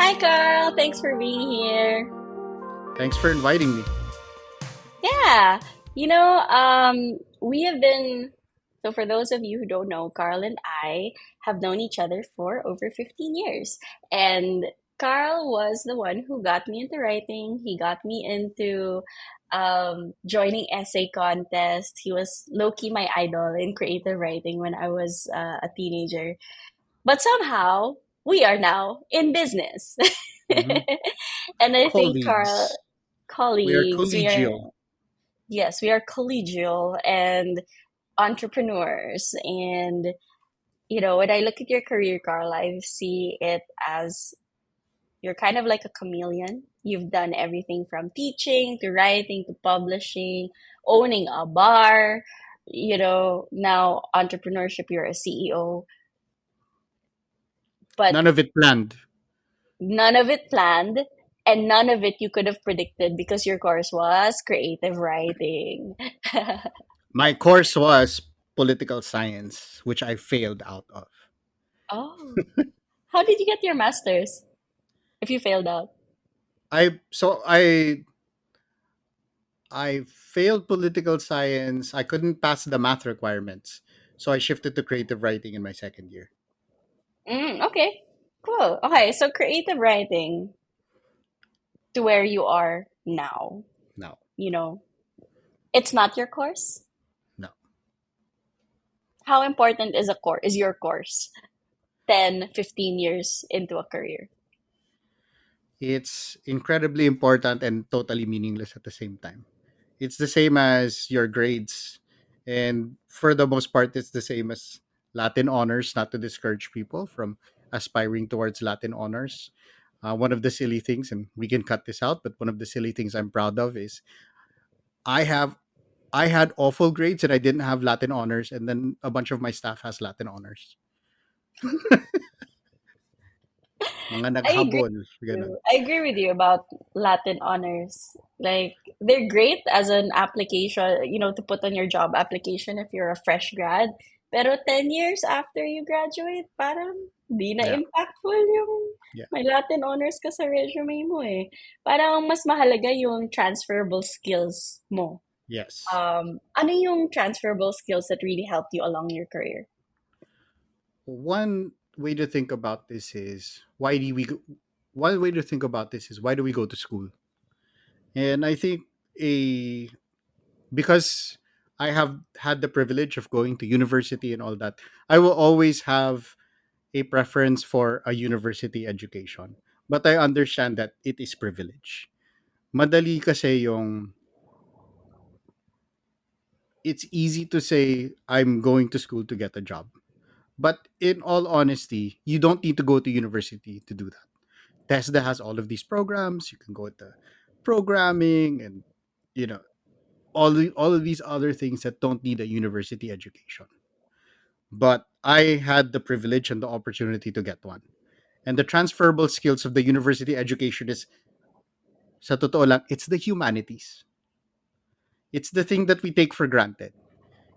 Hi, Carl. Thanks for being here. Thanks for inviting me. Yeah, we have been. So, for those of you who don't know, Carl and I have known each other for over 15 years. And Carl was the one who got me into writing. He got me into joining essay contest. He was low key my idol in creative writing when I was a teenager. But somehow, we are now in business. Hmm. And I think, Carl, Colleagues. We are colleagues, collegial. yes, we are collegial and entrepreneurs. And, when I look at your career, Carl, I see it as you're kind of like a chameleon. You've done everything from teaching to writing to publishing, owning a bar, now entrepreneurship, you're a CEO, but None of it planned. none of it planned. And none of it you could have predicted because your course was creative writing. My course was political science, which I failed out of. Oh, how did you get your master's if you failed out? I failed political science. I couldn't pass the math requirements. So I shifted to creative writing in my second year. Okay, cool. Okay, so creative writing to where you are now, No. you know, it's not your course. No. How important is your course 10, 15 years into a career? It's incredibly important and totally meaningless at the same time. It's the same as your grades. And for the most part, it's the same as Latin honors, not to discourage people from aspiring towards Latin honors. One of the silly things, and we can cut this out, but one of the silly things I'm proud of is I have I had awful grades and I didn't have Latin honors, and then a bunch of my staff has Latin honors. Mga I agree naghabol, with ganun. you. I agree with you about Latin honors. Like they're great as an application, to put on your job application if you're a fresh grad. Pero 10 years after you graduate, parang di na Yeah, impactful yung yeah, may Latin honors ka sa resume mo eh. Parang mas mahalaga yung transferable skills mo. yes. Ano yung transferable skills that really helped you along your career? One way to think about this is why do we go, one way to think about this is why do we go to school? And I think a because I have had the privilege of going to university and all that, I will always have a preference for a university education. But I understand that it is privilege. Madali kasi yung it's easy to say I'm going to school to get a job. But in all honesty, you don't need to go to university to do that. Tesla has all of these programs. You can go to programming and you know all of these other things that don't need a university education. But I had the privilege and the opportunity to get one. And the transferable skills of the university education is, sa totoo lang, it's the humanities. It's the thing that we take for granted.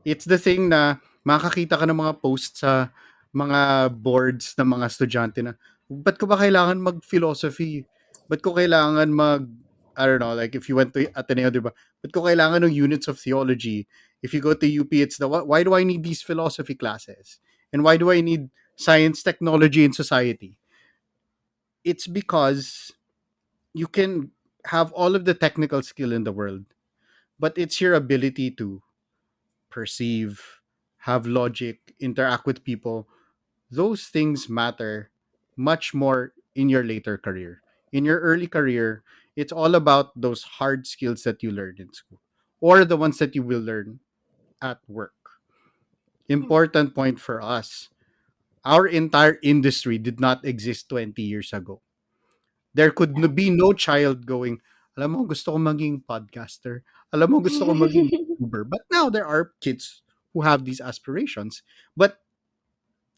It's the thing na makakita ka ng mga posts sa mga boards ng mga estudyante na, ba't ko ba kailangan mag-philosophy? Ba't ko kailangan I don't know, like if you went to Ateneo, di ba? Ba't ko kailangan ng units of theology? If you go to UP, it's why do I need these philosophy classes? And why do I need science, technology, and society? It's because you can have all of the technical skill in the world, but it's your ability to perceive, have logic, interact with people. Those things matter much more in your later career. In your early career, it's all about those hard skills that you learned in school or the ones that you will learn at work. Important point for us. Our entire industry did not exist 20 years ago. There could be no child going, alam mo, gusto ko maging podcaster. Alam mo, gusto ko maging YouTuber. But now there are kids who have these aspirations. But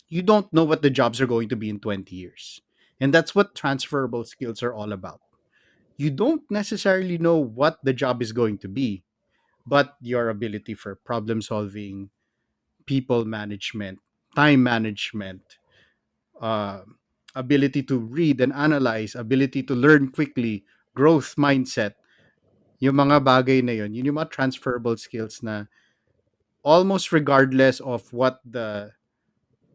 you don't know what the jobs are going to be in 20 years. And that's what transferable skills are all about. You don't necessarily know what the job is going to be, but your ability for problem solving, people management, time management, uh, ability to read and analyze, ability to learn quickly, growth mindset, yung mga bagay na yun yung mga transferable skills na almost regardless of what the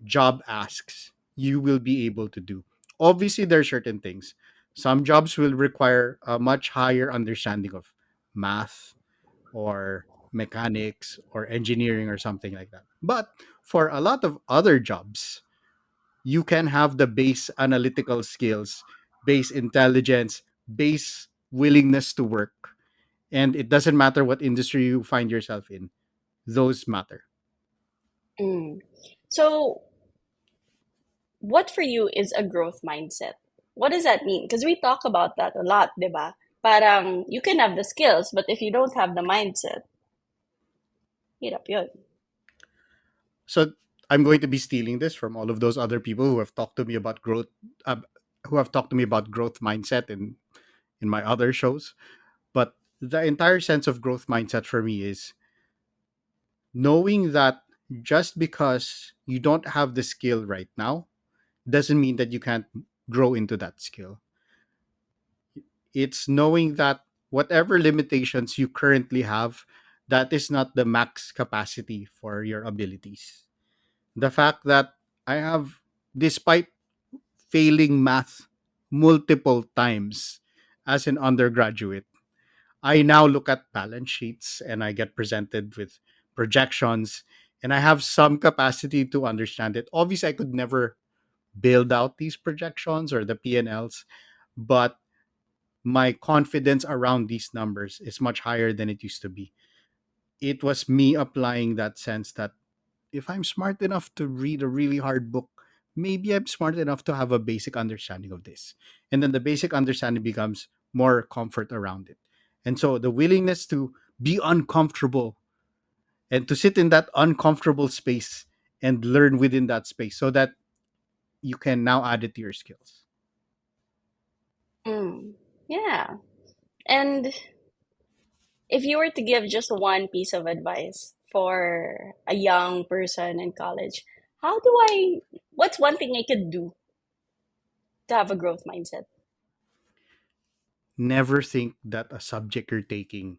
job asks, you will be able to do. Obviously, there are certain things. Some jobs will require a much higher understanding of math or mechanics or engineering or something like that. But for a lot of other jobs, you can have the base analytical skills, base intelligence, base willingness to work. And it doesn't matter what industry you find yourself in, those matter. Mm. So, what for you is a growth mindset? What does that mean? Because we talk about that a lot, diba? Parang you can have the skills, but if you don't have the mindset, hirap yun. So I'm going to be stealing this from all of those other people who have talked to me about growth, uh, who have talked to me about growth mindset in my other shows. But the entire sense of growth mindset for me is knowing that just because you don't have the skill right now doesn't mean that you can't grow into that skill. It's knowing that whatever limitations you currently have, that is not the max capacity for your abilities. The fact that I have, despite failing math multiple times as an undergraduate, I now look at balance sheets and I get presented with projections and I have some capacity to understand it. Obviously, I could never build out these projections or the P&Ls, but my confidence around these numbers is much higher than it used to be. It was me applying that sense that if I'm smart enough to read a really hard book, maybe I'm smart enough to have a basic understanding of this. And then the basic understanding becomes more comfort around it. And so the willingness to be uncomfortable and to sit in that uncomfortable space and learn within that space so that you can now add it to your skills. Mm. Yeah. And if you were to give just one piece of advice for a young person in college, how do I, what's one thing I could do to have a growth mindset? Never think that a subject you're taking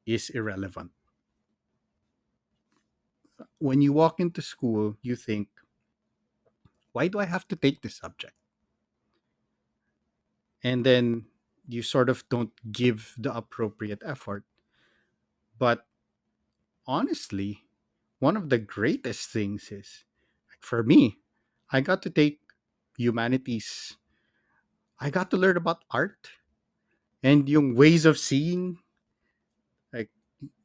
is irrelevant. When you walk into school, you think, why do I have to take this subject? And then you sort of don't give the appropriate effort. But honestly, one of the greatest things is, like, for me, I got to take humanities. I got to learn about art and yung ways of seeing. Like,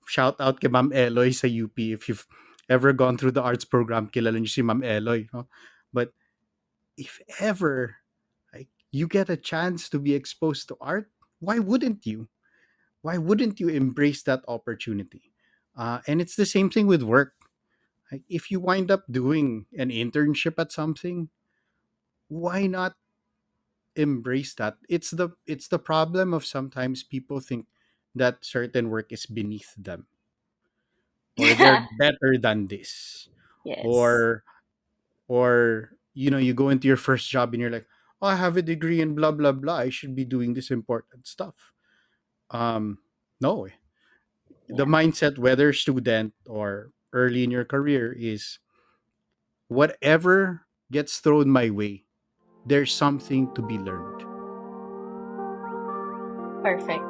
shout out kay Ma'am Eloy sa UP. If you've ever gone through the arts program, kilala niyo si Ma'am Eloy. No? But if ever like, you get a chance to be exposed to art, why wouldn't you? Why wouldn't you embrace that opportunity? And it's the same thing with work. Like, if you wind up doing an internship at something, why not embrace that? It's the problem of sometimes people think that certain work is beneath them or they're better than this Yes. or you go into your first job and you're like, oh, I have a degree in blah blah blah, I should be doing this important stuff. um no, the Yeah. mindset, whether student or early in your career, is whatever gets thrown my way, there's something to be learned. Perfect.